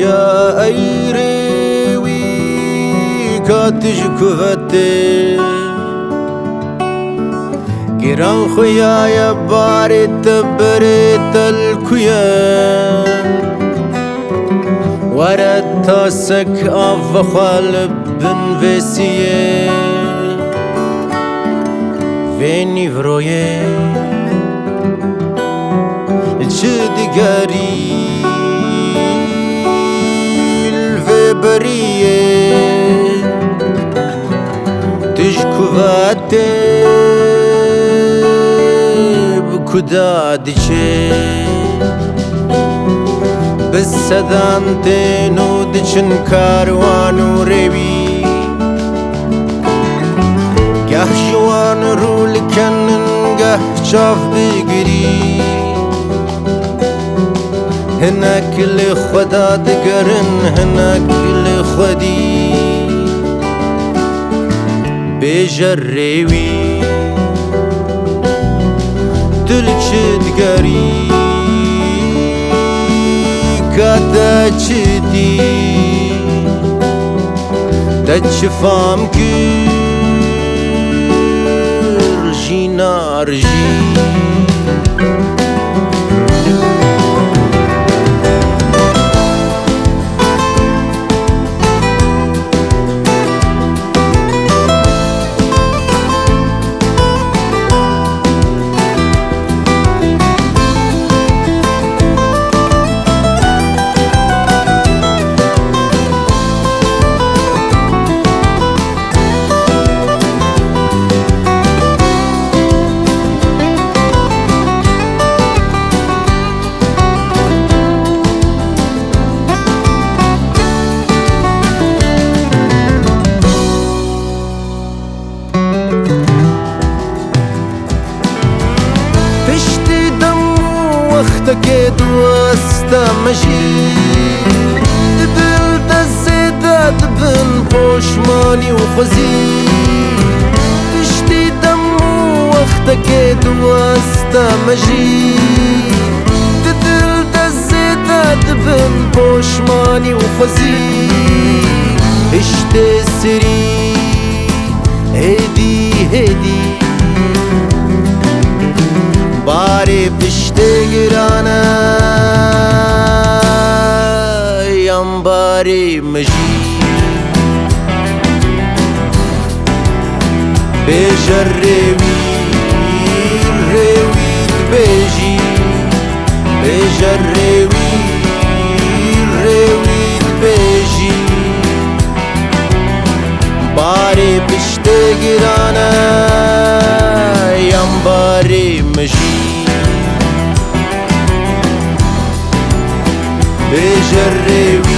يا أيري ويكاتج كفتي جيران خويا يا باري تبريت الكيان ورد تاسك أفخال بن فيسيه فيني فرويه الشدقاري بريه تشكواتي بكدادشي بالسدانتين ودشن كاروانو ريبي قه جوان رول كنن قه شاف بقري هناك لخدا دقرن هناك لخدي بجريوي دلش دقري كاتا جدي تجفام كر جينا رجي وقتك واستمشي دبل دزيدات بن بوشماني وخزي تشتي دم وقتك واستمشي دبل دزيدات بن بوشماني وخزي اشتي سري هدي هدي باري بشتغرانا ينباري مجي بجربي رويد بيجي بجربي رويد بيجي باري بشتغرانا ينباري مجي بجربي